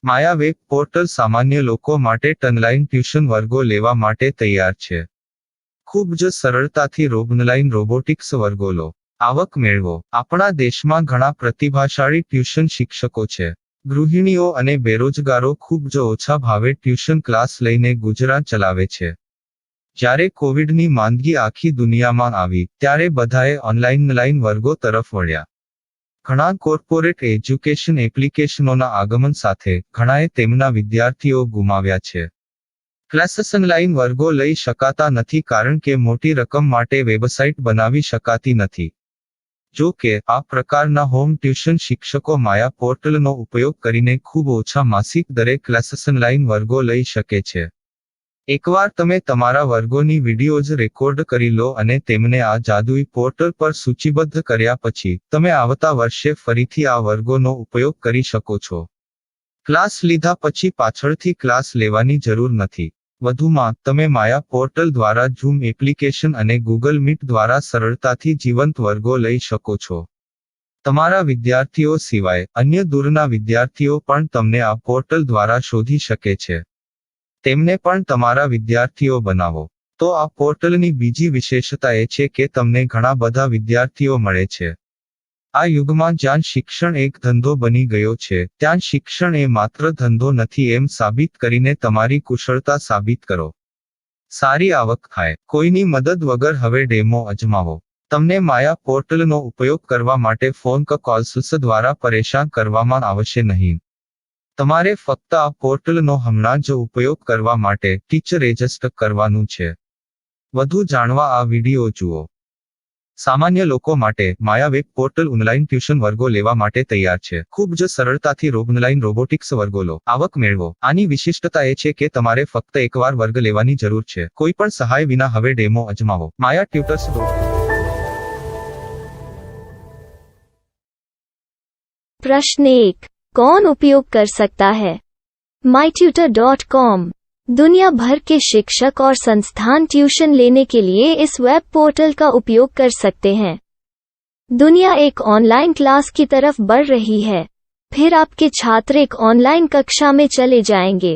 માયા web portal સામાન્ય લોકો માટે ઓનલાઈન ટ્યુશન વર્ગો લેવા માટે તૈયાર છે. ખૂબ જ સરળતાથી ઓનલાઈન રોબોટિક્સ વર્ગો લો, આવક મેળવો. આપણા દેશમાં ઘણા પ્રતિભાશાળી ટ્યુશન શિક્ષકો છે. ગૃહિણીઓ અને બેરોજગારો ખૂબ જ ઓછા ભાવે ટ્યુશન ક્લાસ લઈને ગુજરાન ચલાવે છે. જ્યારે કોવિડની માંદગી આખી દુનિયામાં આવી ત્યારે બધાએ ઓનલાઈન વર્ગો તરફ વળ્યા. ઘણા કોર્પોરેટ એજ્યુકેશન એપ્લિકેશનોના આગમન સાથે ઘણાએ તેમના વિદ્યાર્થીઓ ગુમાવ્યા છે. ક્લાસીસ ઓનલાઈન વર્ગો લઈ શકાતા નથી કારણ કે મોટી રકમ માટે વેબસાઇટ બનાવી શકાતી નથી. જો કે આ પ્રકારના હોમ ટ્યુશન શિક્ષકો માયા પોર્ટલનો ઉપયોગ કરીને ખૂબ ઓછા માસિક દરે ક્લાસીસ ઓનલાઈન વર્ગો લઈ શકે છે. એકવાર તમે તમારા વર્ગોની વિડીયોઝ રેકોર્ડ કરી લો અને તેમને આ જાદુઈ પોર્ટલ પર સૂચિબદ્ધ કર્યા પછી તમે આવતા વર્ષે ફરીથી આ વર્ગોનો ઉપયોગ કરી શકો છો. ક્લાસ લીધા પછી પાછળથી ક્લાસ લેવાની જરૂર નથી. વધુમાં તમે માયા પોર્ટલ દ્વારા ઝૂમ એપ્લિકેશન અને ગૂગલ મીટ દ્વારા સરળતાથી જીવંત વર્ગો લઈ શકો છો. તમારા વિદ્યાર્થીઓ સિવાય અન્ય દૂરના વિદ્યાર્થીઓ પણ તમને આ પોર્ટલ દ્વારા શોધી શકે છે. તેમને પણ તમારા વિદ્યાર્થીઓ બનાવો. તો આ પોર્ટલની બીજી વિશેષતા એ છે કે તમને ઘણા બધા વિદ્યાર્થીઓ મળે છે. આ યુગમાં જ્યાં શિક્ષણ એક ધંધો બની ગયો છે ત્યાં શિક્ષણ એ માત્ર ધંધો નથી એમ સાબિત કરીને તમારી કુશળતા સાબિત કરો. સારી આવક થાય. કોઈની મદદ વગર હવે ડેમો અજમાવો. તમને માયા પોર્ટલનો ઉપયોગ કરવા માટે ફોન કોલ્સ દ્વારા પરેશાન કરવામાં આવશે નહીં. તમારે ફક્ત આ પોર્ટલનો હમણાં જ ઉપયોગ કરવા માટે ટીચર રજિસ્ટર કરવાનું છે. વધુ જાણવા આ વિડિયો જુઓ. સામાન્ય લોકો માટે માયા વેબ પોર્ટલ ઓનલાઈન ટ્યુશન વર્ગો લેવા માટે તૈયાર છે. ખૂબ જ સરળતાથી ઓનલાઈન રોબોટિક્સ વર્ગો લો, આવક મેળવો. આની વિશિષ્ટતા એ છે કે તમારે ફક્ત એકવાર વર્ગ લેવાની જરૂર છે. કોઈ પણ સહાય વિના હવે ડેમો અજમાવો. માયા ટ્યુટર્સ. प्रश्न 1. कौन उपयोग कर सकता है? mytutor.com दुनिया भर के शिक्षक और संस्थान ट्यूशन लेने के लिए इस वेब पोर्टल का उपयोग कर सकते हैं. दुनिया एक ऑनलाइन क्लास की तरफ बढ़ रही है. फिर आपके छात्र एक ऑनलाइन कक्षा में चले जाएंगे.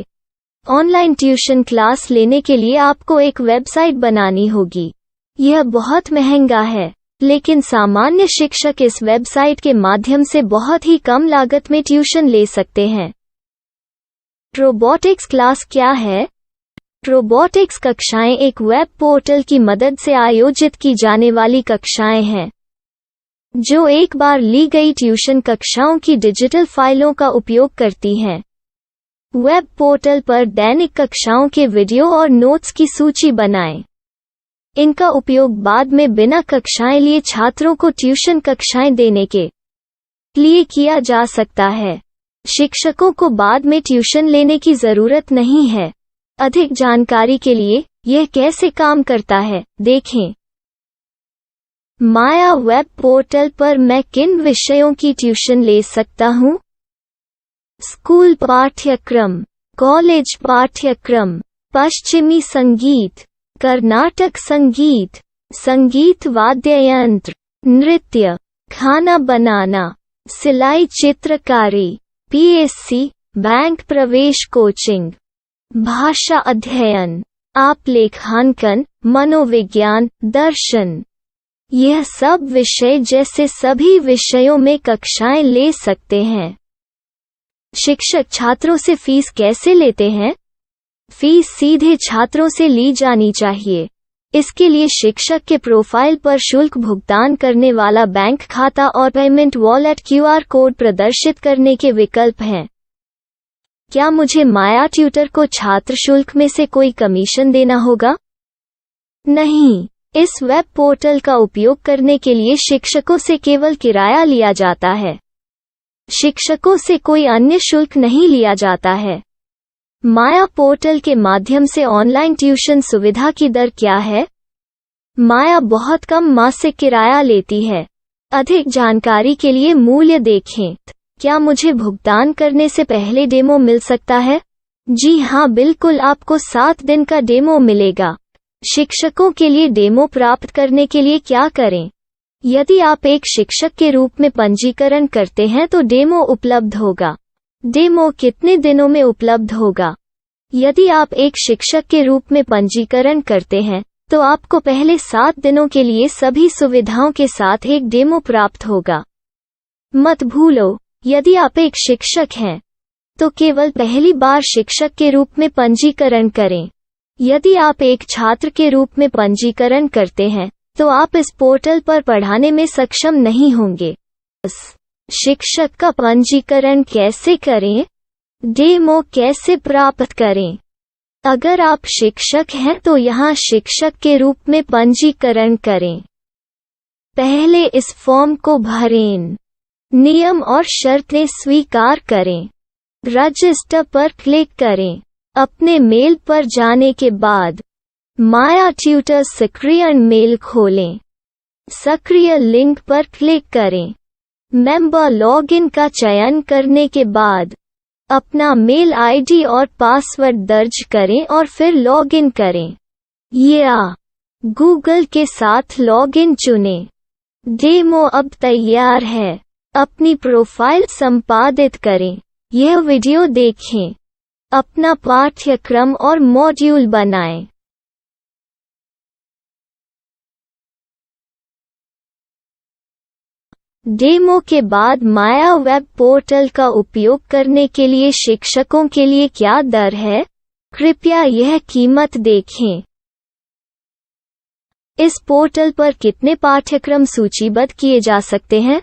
ऑनलाइन ट्यूशन क्लास लेने के लिए आपको एक वेबसाइट बनानी होगी. यह बहुत महंगा है, लेकिन सामान्य शिक्षक इस वेबसाइट के माध्यम से बहुत ही कम लागत में ट्यूशन ले सकते हैं. रोबोटिक्स क्लास क्या है? रोबोटिक्स कक्षाएं एक वेब पोर्टल की मदद से आयोजित की जाने वाली कक्षाएं हैं, जो एक बार ली गई ट्यूशन कक्षाओं की डिजिटल फाइलों का उपयोग करती हैं. वेब पोर्टल पर दैनिक कक्षाओं के वीडियो और नोट्स की सूची बनाएं. इनका उपयोग बाद में बिना कक्षाएं लिए छात्रों को ट्यूशन कक्षाएं देने के लिए किया जा सकता है. शिक्षकों को बाद में ट्यूशन लेने की जरूरत नहीं है. अधिक जानकारी के लिए यह कैसे काम करता है देखें. माया वेब पोर्टल पर मैं किन विषयों की ट्यूशन ले सकता हूँ? स्कूल पाठ्यक्रम, कॉलेज पाठ्यक्रम, पश्चिमी संगीत, कर्नाटक संगीत, संगीत वाद्य यंत्र, नृत्य, खाना बनाना, सिलाई चित्रकारी, पीएससी, बैंक प्रवेश कोचिंग, भाषा अध्ययन, आलेखांकन, मनोविज्ञान, दर्शन. यह सब विषय जैसे सभी विषयों में कक्षाएं ले सकते हैं. शिक्षक छात्रों से फीस कैसे लेते हैं? फीस सीधे छात्रों से ली जानी चाहिए. इसके लिए शिक्षक के प्रोफाइल पर शुल्क भुगतान करने वाला बैंक खाता और पेमेंट वॉलेट क्यूआर कोड प्रदर्शित करने के विकल्प हैं. क्या मुझे माया ट्यूटर को छात्र शुल्क में से कोई कमीशन देना होगा? नहीं. इस वेब पोर्टल का उपयोग करने के लिए शिक्षकों से केवल किराया लिया जाता है. शिक्षकों से कोई अन्य शुल्क नहीं लिया जाता है. माया पोर्टल के माध्यम से ऑनलाइन ट्यूशन सुविधा की दर क्या है? माया बहुत कम मासिक किराया लेती है. अधिक जानकारी के लिए मूल्य देखें. क्या मुझे भुगतान करने से पहले डेमो मिल सकता है? जी हाँ, बिल्कुल. आपको 7 दिन का डेमो मिलेगा. शिक्षकों के लिए डेमो प्राप्त करने के लिए क्या करें? यदि आप एक शिक्षक के रूप में पंजीकरण करते हैं तो डेमो उपलब्ध होगा. डेमो कितने दिनों में उपलब्ध होगा? यदि आप एक शिक्षक के रूप में पंजीकरण करते हैं, तो आपको पहले 7 दिनों के लिए सभी सुविधाओं के साथ एक डेमो प्राप्त होगा। मत भूलो, यदि आप एक शिक्षक हैं, तो केवल पहली बार शिक्षक के रूप में पंजीकरण करें। यदि आप एक छात्र के रूप में पंजीकरण करते हैं, तो आप इस पोर्टल पर पढ़ाने में सक्षम नहीं होंगे। शिक्षक का पंजीकरण कैसे करें? डेमो कैसे प्राप्त करें? अगर आप शिक्षक हैं तो यहाँ शिक्षक के रूप में पंजीकरण करें। पहले इस फॉर्म को भरें। नियम और शर्तें स्वीकार करें। रजिस्टर पर क्लिक करें। अपने मेल पर जाने के बाद माया ट्यूटर सक्रिय मेल खोलें। सक्रिय लिंक पर क्लिक करें। मेंबर लॉगिन का चयन करने के बाद अपना मेल आईडी और पासवर्ड दर्ज करें और फिर लॉगिन करें या गूगल के साथ लॉगिन चुनें। डेमो अब तैयार है। अपनी प्रोफाइल संपादित करें। यह वीडियो देखें। अपना पाठ्यक्रम और मॉड्यूल बनाएं। डेमो के बाद माया वेब पोर्टल का उपयोग करने के लिए शिक्षकों के लिए क्या दर है? कृपया यह कीमत देखें। इस पोर्टल पर कितने पाठ्यक्रम सूचीबद्ध किए जा सकते हैं?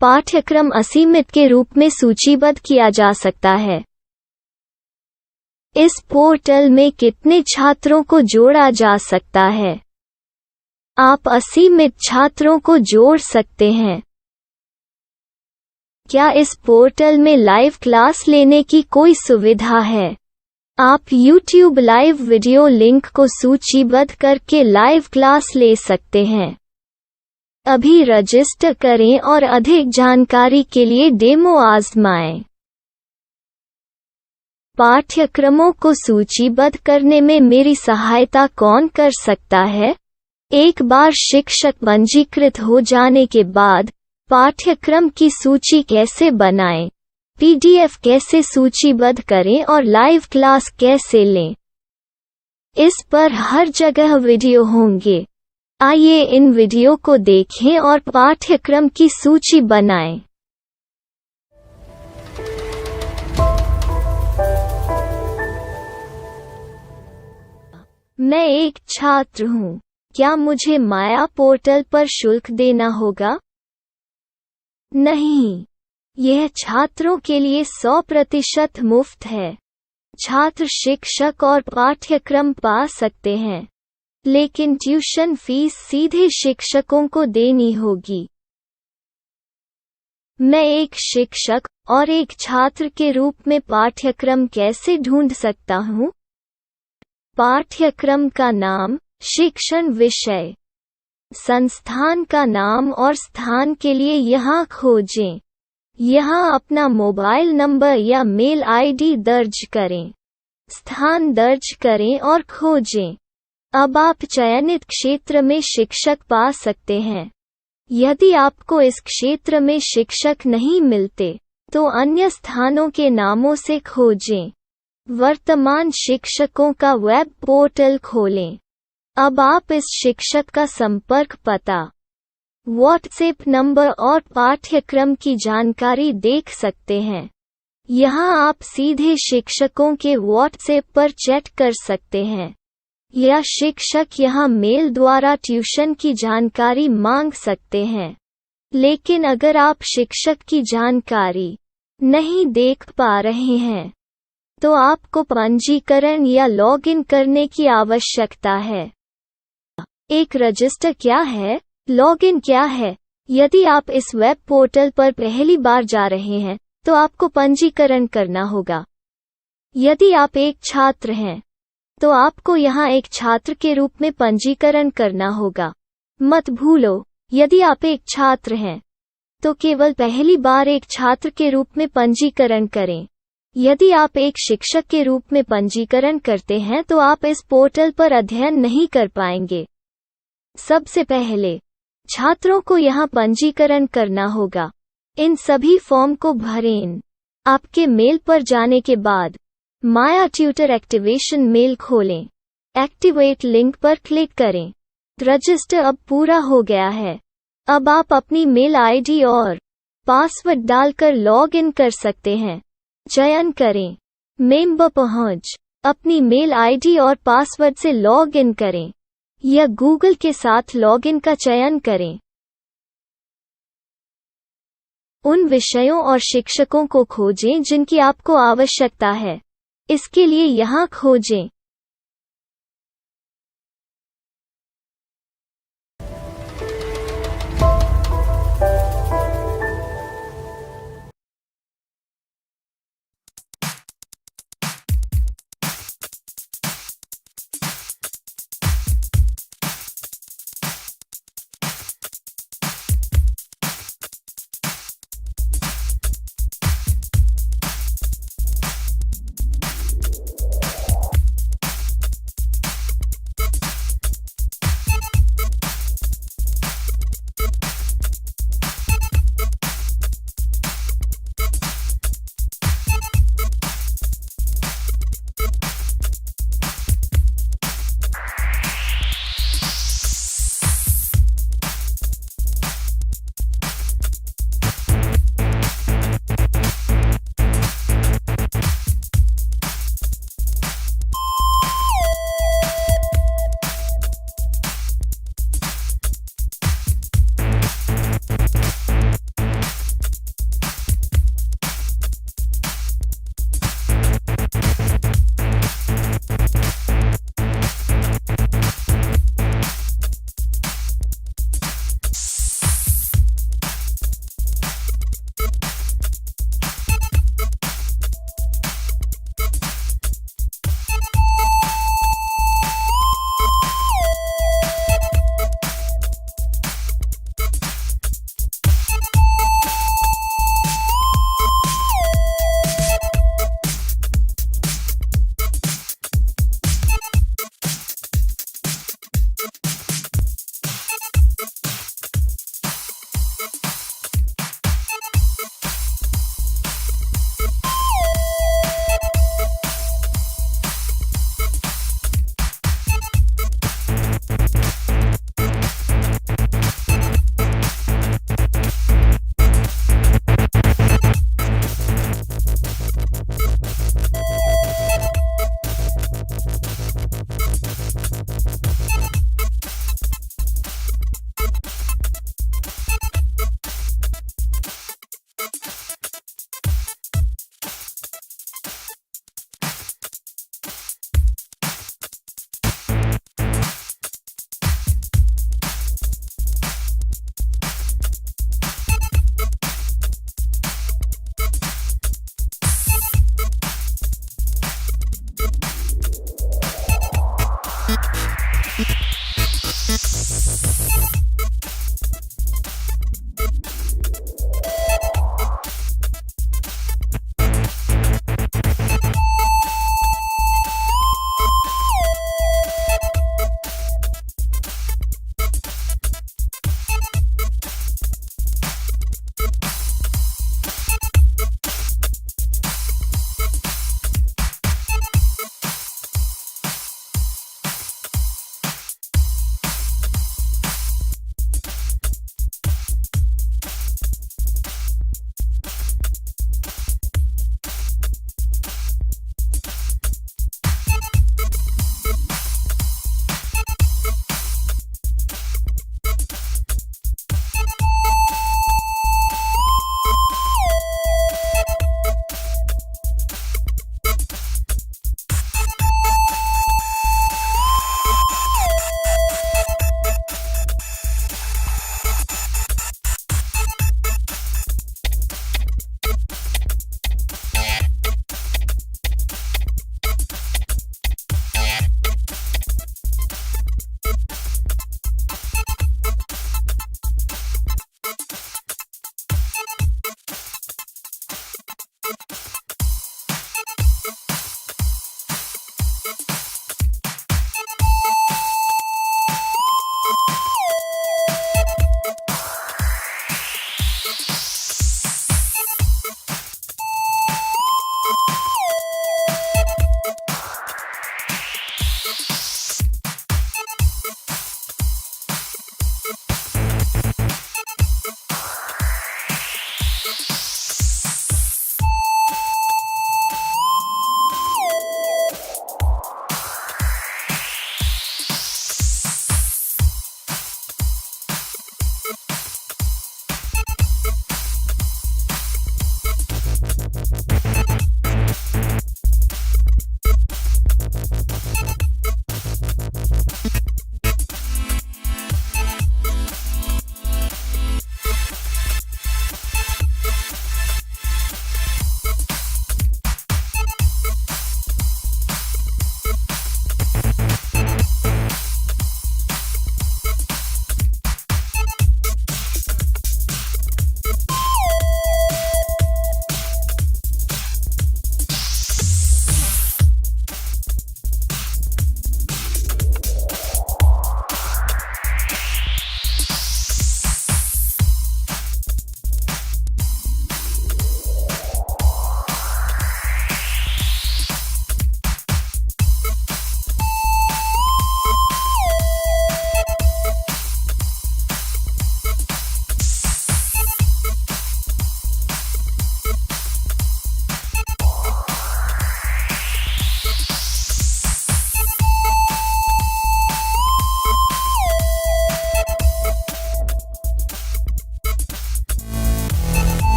पाठ्यक्रम असीमित के रूप में सूचीबद्ध किया जा सकता है। इस पोर्टल में कितने छात्रों को जोड़ा जा सकता है? आप असीमित छात्रों को जोड़ सकते हैं। क्या इस पोर्टल में लाइव क्लास लेने की कोई सुविधा है? आप YouTube लाइव वीडियो लिंक को सूचीबद्ध करके लाइव क्लास ले सकते हैं। अभी रजिस्टर करें और अधिक जानकारी के लिए डेमो आजमाएं। पाठ्यक्रमों को सूचीबद्ध करने में मेरी सहायता कौन कर सकता है? एक बार शिक्षक पंजीकृत हो जाने के बाद पाठ्यक्रम की सूची कैसे बनाएं, PDF कैसे सूचीबद्ध करें और लाइव क्लास कैसे लें, इस पर हर जगह वीडियो होंगे। आइए इन वीडियो को देखें और पाठ्यक्रम की सूची बनाएं। मैं एक छात्र हूँ। क्या मुझे माया पोर्टल पर शुल्क देना होगा? नहीं, यह छात्रों के लिए 100% मुफ्त है। छात्र शिक्षक और पाठ्यक्रम पा सकते हैं, लेकिन ट्यूशन फीस सीधे शिक्षकों को देनी होगी। मैं एक शिक्षक और एक छात्र के रूप में पाठ्यक्रम कैसे ढूंढ सकता हूँ? पाठ्यक्रम का नाम, शिक्षण विषय, संस्थान का नाम और स्थान के लिए यहाँ खोजें। यहाँ अपना मोबाइल नंबर या मेल आईडी दर्ज करें। स्थान दर्ज करें और खोजें। अब आप चयनित क्षेत्र में शिक्षक पा सकते हैं। यदि आपको इस क्षेत्र में शिक्षक नहीं मिलते, तो अन्य स्थानों के नामों से खोजें। वर्तमान शिक्षकों का वेब पोर्टल खोलें। अब आप इस शिक्षक का संपर्क पता, व्हाट्सएप नंबर और पाठ्यक्रम की जानकारी देख सकते हैं। यहाँ आप सीधे शिक्षकों के व्हाट्सएप पर चैट कर सकते हैं, या शिक्षक यहाँ मेल द्वारा ट्यूशन की जानकारी मांग सकते हैं। लेकिन अगर आप शिक्षक की जानकारी नहीं देख पा रहे हैं, तो आपको पंजीकरण या लॉगिन करने की आवश्यकता है। एक रजिस्टर क्या है? लॉगिन क्या है? यदि आप इस वेब पोर्टल पर पहली बार जा रहे हैं, तो आपको पंजीकरण करना होगा। यदि आप एक छात्र हैं, तो आपको यहाँ एक छात्र के रूप में पंजीकरण करना होगा। मत भूलो, यदि आप एक छात्र हैं, तो केवल पहली बार एक छात्र के रूप में पंजीकरण करें। यदि आप एक शिक्षक के रूप में पंजीकरण करते हैं तो आप इस पोर्टल पर अध्ययन नहीं कर पाएंगे। सबसे पहले छात्रों को यहाँ पंजीकरण करना होगा। इन सभी फॉर्म को भरें। आपके मेल पर जाने के बाद माया ट्यूटर एक्टिवेशन मेल खोलें। एक्टिवेट लिंक पर क्लिक करें। रजिस्टर अब पूरा हो गया है। अब आप अपनी मेल आईडी और पासवर्ड डालकर लॉग इन कर सकते हैं। चयन करें मेंबर पहुंच। अपनी मेल आईडी और पासवर्ड से लॉग इन करें या गूगल के साथ लॉग इन का चयन करें। उन विषयों और शिक्षकों को खोजें जिनकी आपको आवश्यकता है। इसके लिए यहाँ खोजें।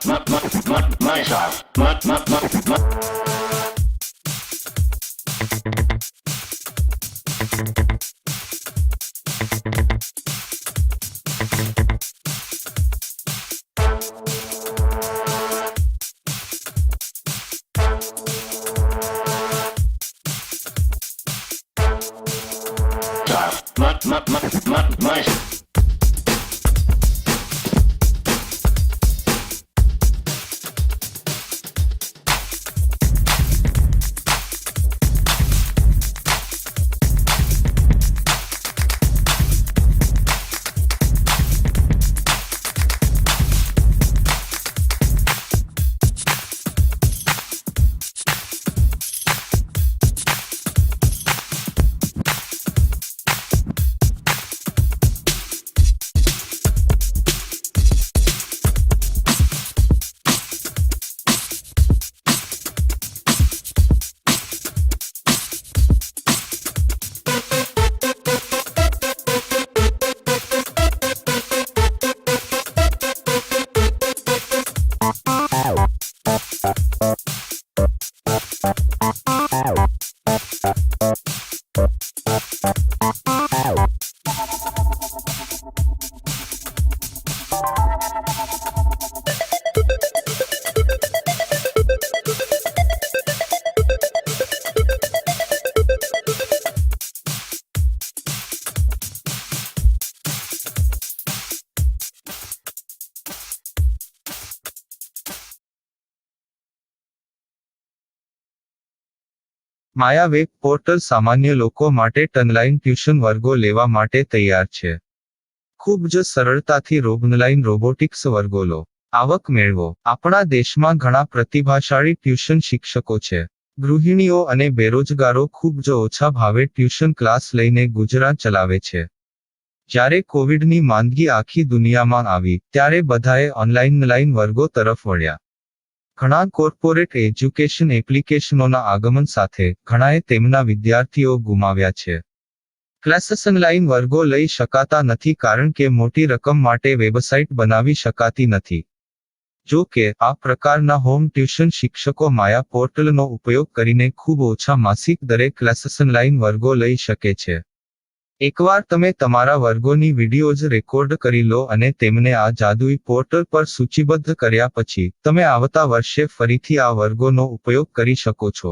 My style. My Maya web portal સામાન્ય લોકો માટે ઓનલાઈન ટ્યુશન વર્ગો લેવા માટે તૈયાર છે. ખૂબ જ સરળતાથી ઓનલાઈન રોબોટિક્સ વર્ગો લો. આવક મેળવો. આપણા દેશમાં ઘણા પ્રતિભાશાળી ટ્યુશન શિક્ષકો છે. ગૃહિણીઓ અને બેરોજગારો ખૂબ જ ઓછા ભાવે ટ્યુશન ક્લાસ લઈને ગુજરાન ચલાવે છે. જ્યારે કોવિડની માંદગી આખી દુનિયામાં આવી ત્યારે બધાએ ઓનલાઈન વર્ગો તરફ વળ્યા. ઘણા કોર્પોરેટ એજ્યુકેશન એપ્લિકેશનોના આગમન સાથે ઘણાએ તેમના વિદ્યાર્થીઓ ગુમાવ્યા છે. ક્લાસીસ ઓનલાઈન વર્ગો લઈ શકાતા નથી કારણ કે મોટી રકમ માટે વેબસાઇટ બનાવી શકાતી નથી. જો કે આ પ્રકારના હોમ ટ્યુશન શિક્ષકો માયા પોર્ટલનો ઉપયોગ કરીને ખૂબ ઓછા માસિક દરે ક્લાસીસ ઓનલાઈન વર્ગો લઈ શકે છે. એકવાર તમે તમારા વર્ગોની વિડીયોઝ રેકોર્ડ કરી લો અને તેમને આ જાદુઈ પોર્ટલ પર સૂચિબદ્ધ કર્યા પછી તમે આવતા વર્ષે ફરીથી આ વર્ગોનો ઉપયોગ કરી શકો છો.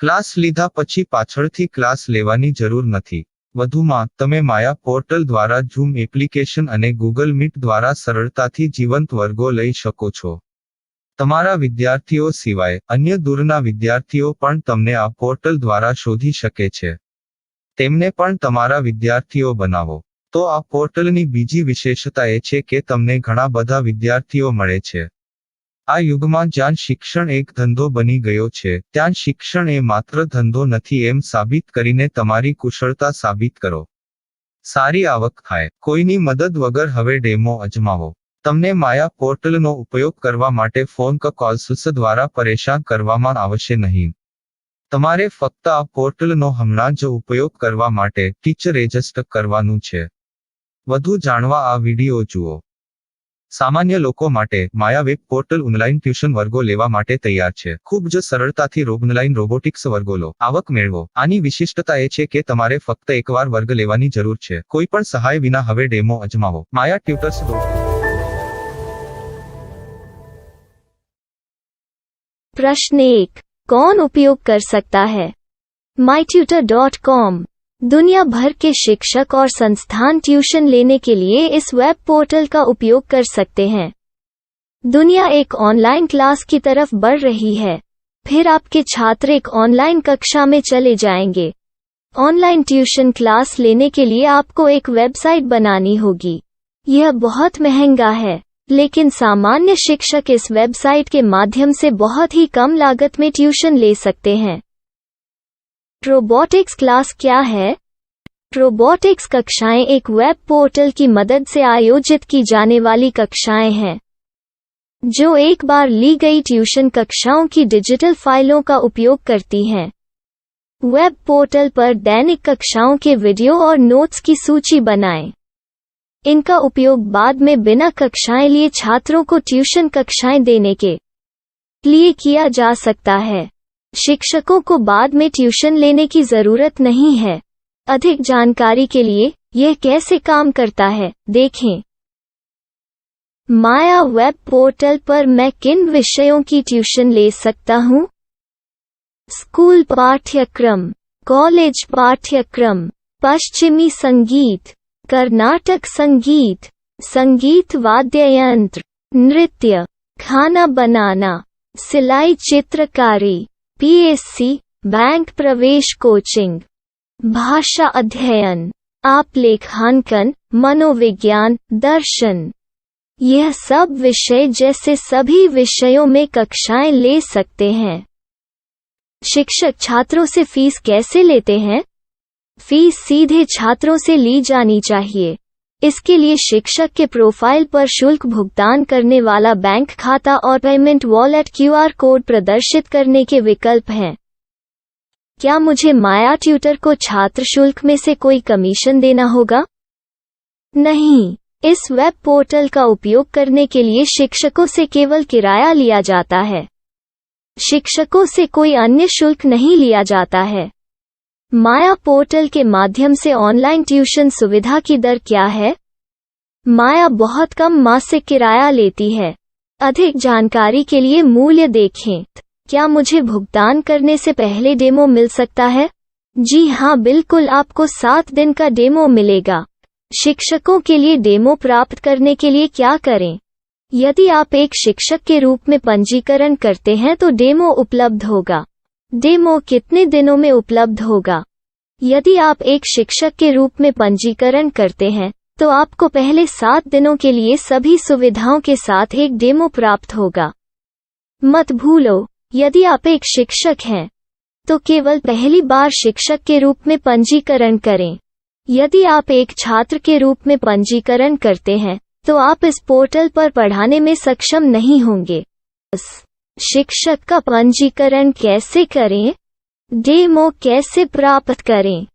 ક્લાસ લીધા પછી પાછળથી ક્લાસ લેવાની જરૂર નથી. વધુમાં તમે માયા પોર્ટલ દ્વારા ઝૂમ એપ્લિકેશન અને ગૂગલ મીટ દ્વારા સરળતાથી જીવંત વર્ગો લઈ શકો છો. તમારા વિદ્યાર્થીઓ સિવાય અન્ય દૂરના વિદ્યાર્થીઓ પણ તમને આ પોર્ટલ દ્વારા શોધી શકે છે. તેમને પણ તમારા વિદ્યાર્થીઓ બનાવો. તો આ પોર્ટલની બીજી વિશેષતા એ છે કે તમને ઘણા બધા વિદ્યાર્થીઓ મળે છે. આ યુગમાં જ્યાં શિક્ષણ એક ધંધો બની ગયો છે ત્યાં શિક્ષણ એ માત્ર ધંધો નથી એમ સાબિત કરીને તમારી કુશળતા સાબિત કરો. સારી આવક થાય. કોઈની મદદ વગર હવે ડેમો અજમાવો. તમને માયા પોર્ટલનો ઉપયોગ કરવા માટે ફોન કોલ્સ દ્વારા પરેશાન કરવામાં આવશે નહીં. તમારે ફક્ત આ પોર્ટલનો હમણાં જ ઉપયોગ કરવા માટે ટીચર રજિસ્ટર કરવાનું છે. વધુ જાણવા આ વિડિયો જુઓ. સામાન્ય લોકો માટે માયા વેબ પોર્ટલ ઓનલાઈન ટ્યુશન વર્ગો લેવા માટે તૈયાર છે. ખૂબ જ સરળતાથી ઓનલાઈન રોબોટિક્સ વર્ગો લો. આવક મેળવો. આની વિશિષ્ટતા એ છે કે તમારે ફક્ત એકવાર વર્ગ લેવાની જરૂર છે. કોઈ પણ સહાય વિના હવે ડેમો અજમાવો. માયા ટ્યુટર્સ. प्रश्न 1. कौन उपयोग कर सकता है? mytutor.com दुनिया भर के शिक्षक और संस्थान ट्यूशन लेने के लिए इस वेब पोर्टल का उपयोग कर सकते हैं. दुनिया एक ऑनलाइन क्लास की तरफ बढ़ रही है. फिर आपके छात्र एक ऑनलाइन कक्षा में चले जाएंगे. ऑनलाइन ट्यूशन क्लास लेने के लिए आपको एक वेबसाइट बनानी होगी. यह बहुत महंगा है, लेकिन सामान्य शिक्षक इस वेबसाइट के माध्यम से बहुत ही कम लागत में ट्यूशन ले सकते हैं. रोबोटिक्स क्लास क्या है? रोबोटिक्स कक्षाएं एक वेब पोर्टल की मदद से आयोजित की जाने वाली कक्षाएं हैं, जो एक बार ली गई ट्यूशन कक्षाओं की डिजिटल फाइलों का उपयोग करती हैं. वेब पोर्टल पर दैनिक कक्षाओं के वीडियो और नोट्स की सूची बनाएं. इनका उपयोग बाद में बिना कक्षाएं लिए छात्रों को ट्यूशन कक्षाएं देने के लिए किया जा सकता है। शिक्षकों को बाद में ट्यूशन लेने की जरूरत नहीं है। अधिक जानकारी के लिए यह कैसे काम करता है, देखें। माया वेब पोर्टल पर मैं किन विषयों की ट्यूशन ले सकता हूँ? स्कूल पाठ्यक्रम, कॉलेज पाठ्यक्रम, पश्चिमी संगीत, कर्नाटक संगीत, संगीत वाद्य यंत्र, नृत्य, खाना बनाना, सिलाई चित्रकारी, पीएससी, बैंक प्रवेश कोचिंग, भाषा अध्ययन, आप लेखांकन, मनोविज्ञान, दर्शन। यह सब विषय जैसे सभी विषयों में कक्षाएं ले सकते हैं। शिक्षक छात्रों से फीस कैसे लेते हैं? फीस सीधे छात्रों से ली जानी चाहिए। इसके लिए शिक्षक के प्रोफाइल पर शुल्क भुगतान करने वाला बैंक खाता और पेमेंट वॉलेट क्यूआर कोड प्रदर्शित करने के विकल्प हैं। क्या मुझे माया ट्यूटर को छात्र शुल्क में से कोई कमीशन देना होगा? नहीं। इस वेब पोर्टल का उपयोग करने के लिए शिक्षकों से केवल किराया लिया जाता है। शिक्षकों से कोई अन्य शुल्क नहीं लिया जाता है। माया पोर्टल के माध्यम से ऑनलाइन ट्यूशन सुविधा की दर क्या है? माया बहुत कम मासिक किराया लेती है। अधिक जानकारी के लिए मूल्य देखें। क्या मुझे भुगतान करने से पहले डेमो मिल सकता है? जी हाँ, बिल्कुल, आपको 7 दिन का डेमो मिलेगा। शिक्षकों के लिए डेमो प्राप्त करने के लिए क्या करें? यदि आप एक शिक्षक के रूप में पंजीकरण करते हैं तो डेमो उपलब्ध होगा। डेमो कितने दिनों में उपलब्ध होगा? यदि आप एक शिक्षक के रूप में पंजीकरण करते हैं तो आपको पहले 7 दिनों के लिए सभी सुविधाओं के साथ एक डेमो प्राप्त होगा। मत भूलो, यदि आप एक शिक्षक हैं तो केवल पहली बार शिक्षक के रूप में पंजीकरण करें। यदि आप एक छात्र के रूप में पंजीकरण करते हैं तो आप इस पोर्टल पर पढ़ाने में सक्षम नहीं होंगे। शिक्षक का पंजीकरण कैसे करें? डेमो कैसे प्राप्त करें?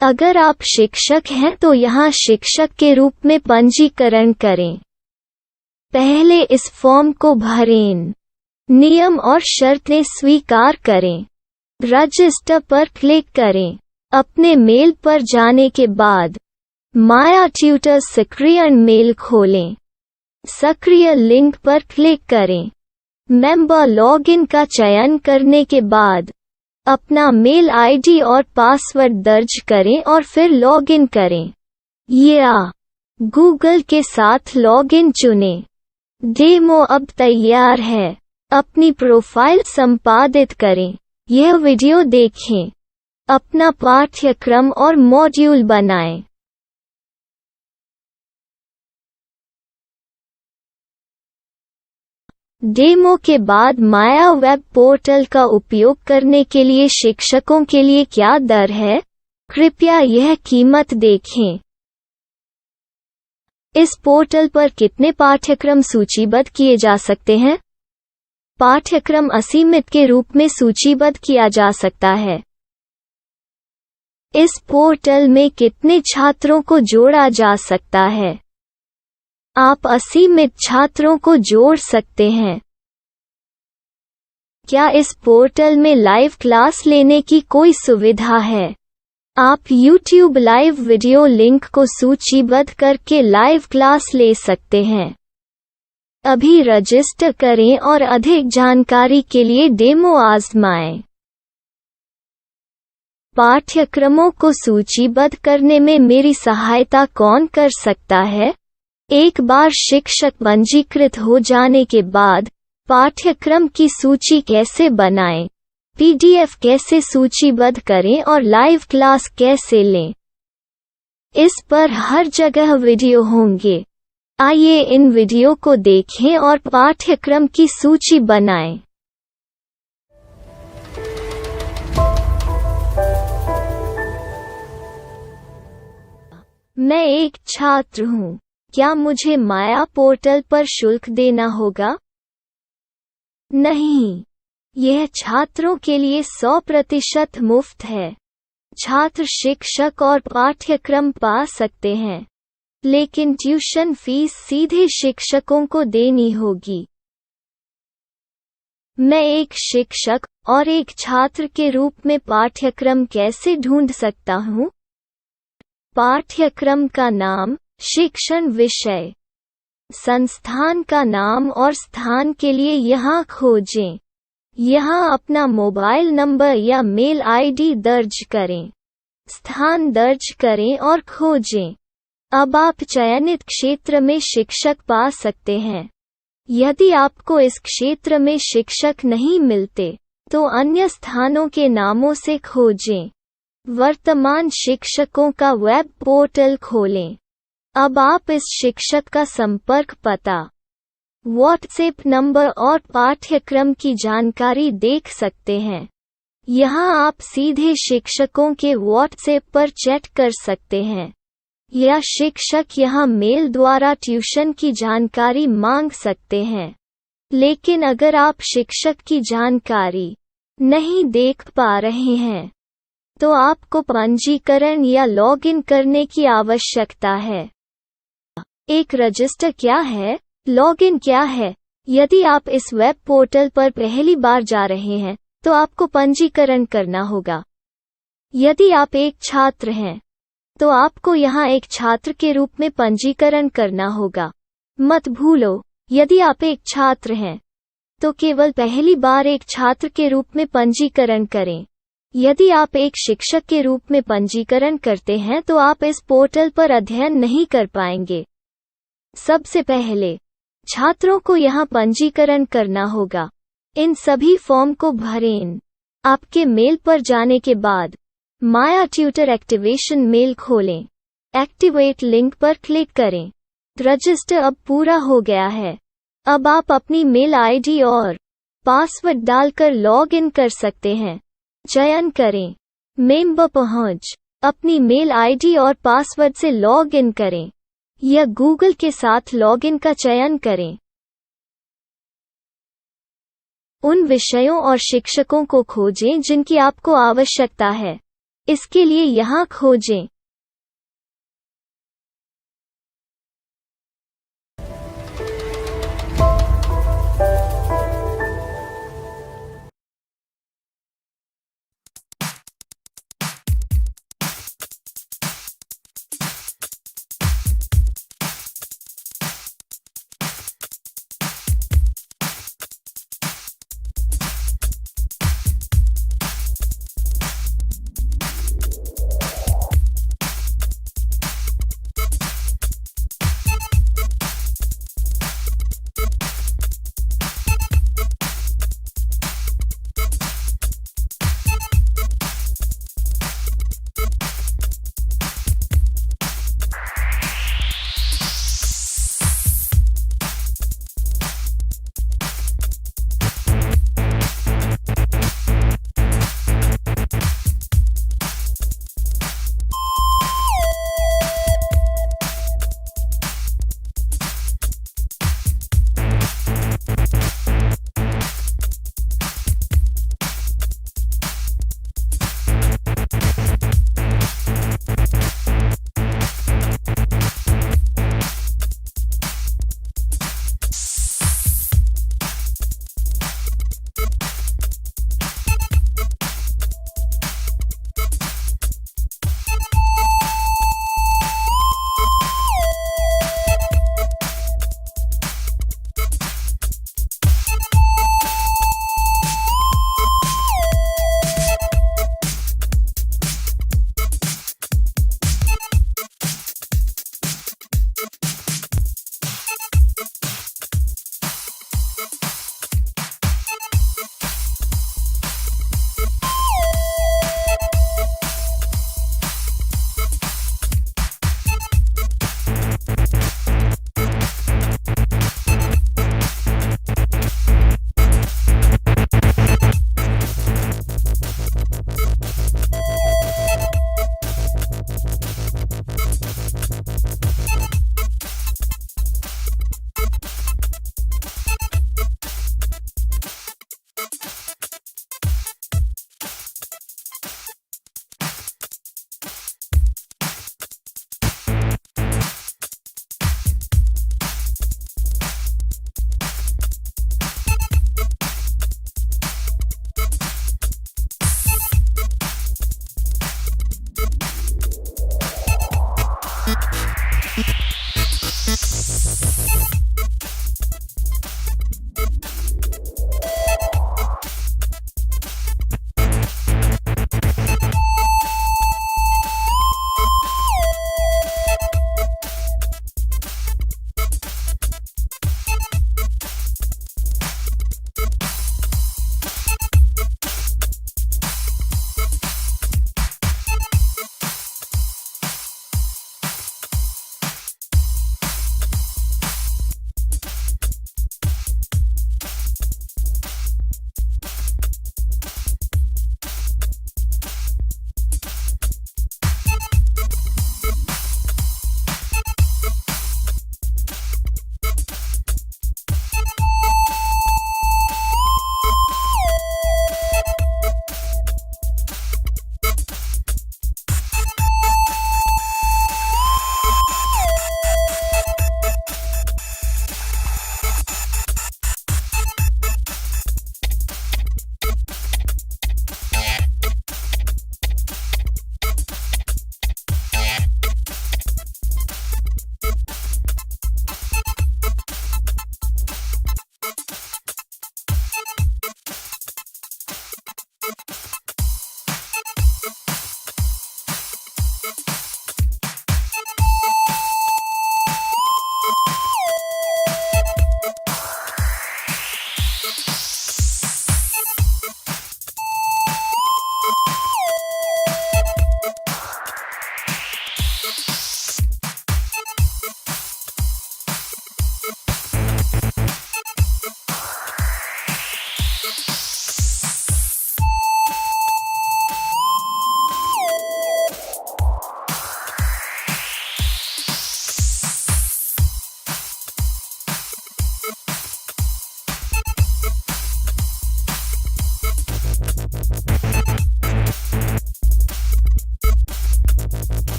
अगर आप शिक्षक हैं तो यहाँ शिक्षक के रूप में पंजीकरण करें। पहले इस फॉर्म को भरें। नियम और शर्तें स्वीकार करें। रजिस्टर पर क्लिक करें। अपने मेल पर जाने के बाद माया ट्यूटर सक्रियण मेल खोलें। सक्रिय लिंक पर क्लिक करें। मेंबर लॉगिन का चयन करने के बाद अपना मेल आईडी और पासवर्ड दर्ज करें और फिर लॉगिन करें या गूगल के साथ लॉगिन चुनें। डेमो अब तैयार है। अपनी प्रोफाइल संपादित करें। यह वीडियो देखें। अपना पाठ्यक्रम और मॉड्यूल बनाएं। डेमो के बाद माया वेब पोर्टल का उपयोग करने के लिए शिक्षकों के लिए क्या दर है? कृपया यह कीमत देखें। इस पोर्टल पर कितने पाठ्यक्रम सूचीबद्ध किए जा सकते हैं? पाठ्यक्रम असीमित के रूप में सूचीबद्ध किया जा सकता है। इस पोर्टल में कितने छात्रों को जोड़ा जा सकता है? आप असीमित छात्रों को जोड़ सकते हैं। क्या इस पोर्टल में लाइव क्लास लेने की कोई सुविधा है? आप YouTube लाइव वीडियो लिंक को सूचीबद्ध करके लाइव क्लास ले सकते हैं। अभी रजिस्टर करें और अधिक जानकारी के लिए डेमो आजमाएं। पाठ्यक्रमों को सूचीबद्ध करने में मेरी सहायता कौन कर सकता है? एक बार शिक्षक पंजीकृत हो जाने के बाद पाठ्यक्रम की सूची कैसे बनाएं, PDF कैसे सूचीबद्ध करें और लाइव क्लास कैसे लें, इस पर हर जगह वीडियो होंगे। आइए इन वीडियो को देखें और पाठ्यक्रम की सूची बनाएं। मैं एक छात्र हूँ। क्या मुझे माया पोर्टल पर शुल्क देना होगा? नहीं, यह छात्रों के लिए 100% मुफ्त है। छात्र शिक्षक और पाठ्यक्रम पा सकते हैं। लेकिन ट्यूशन फीस सीधे शिक्षकों को देनी होगी। मैं एक शिक्षक और एक छात्र के रूप में पाठ्यक्रम कैसे ढूंढ सकता हूँ? पाठ्यक्रम का नाम, शिक्षण विषय, संस्थान का नाम और स्थान के लिए यहाँ खोजें। यहाँ अपना मोबाइल नंबर या मेल आईडी दर्ज करें। स्थान दर्ज करें और खोजें। अब आप चयनित क्षेत्र में शिक्षक पा सकते हैं। यदि आपको इस क्षेत्र में शिक्षक नहीं मिलते, तो अन्य स्थानों के नामों से खोजें। वर्तमान शिक्षकों का वेब पोर्टल खोलें। अब आप इस शिक्षक का संपर्क पता, व्हाट्सएप नंबर और पाठ्यक्रम की जानकारी देख सकते हैं। यहाँ आप सीधे शिक्षकों के व्हाट्सएप पर चैट कर सकते हैं, या शिक्षक यहाँ मेल द्वारा ट्यूशन की जानकारी मांग सकते हैं। लेकिन अगर आप शिक्षक की जानकारी नहीं देख पा रहे हैं, तो आपको पंजीकरण या लॉगिन करने की आवश्यकता है। एक रजिस्टर क्या है? लॉगिन क्या है? यदि आप इस वेब पोर्टल पर पहली बार जा रहे हैं, तो आपको पंजीकरण करना होगा। यदि आप एक छात्र हैं, तो आपको यहाँ एक छात्र के रूप में पंजीकरण करना होगा। मत भूलो, यदि आप एक छात्र हैं, तो केवल पहली बार एक छात्र के रूप में पंजीकरण करें। यदि आप एक शिक्षक के रूप में पंजीकरण करते हैं, तो आप इस पोर्टल पर अध्ययन नहीं कर पाएंगे। सबसे पहले छात्रों को यहाँ पंजीकरण करना होगा। इन सभी फॉर्म को भरें। आपके मेल पर जाने के बाद माया ट्यूटर एक्टिवेशन मेल खोलें। एक्टिवेट लिंक पर क्लिक करें। रजिस्टर अब पूरा हो गया है। अब आप अपनी मेल आईडी और पासवर्ड डालकर लॉग इन कर सकते हैं। चयन करें मेंबर पहुंच। अपनी मेल आईडी और पासवर्ड से लॉग इन करें, या गूगल के साथ लॉगिन का चयन करें। उन विषयों और शिक्षकों को खोजें जिनकी आपको आवश्यकता है। इसके लिए यहाँ खोजें।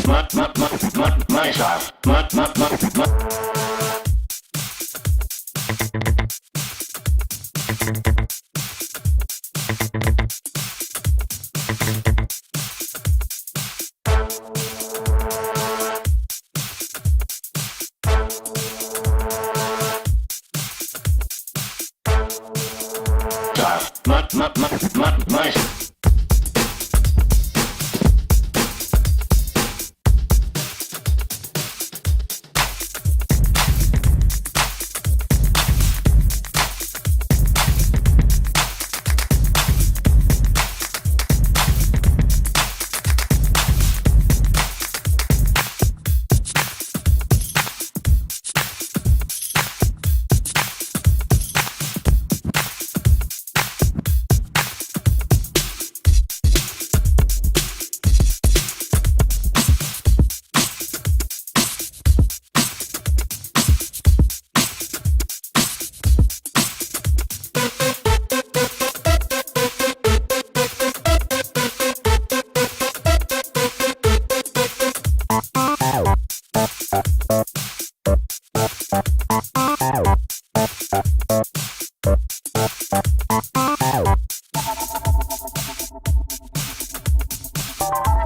My style. My you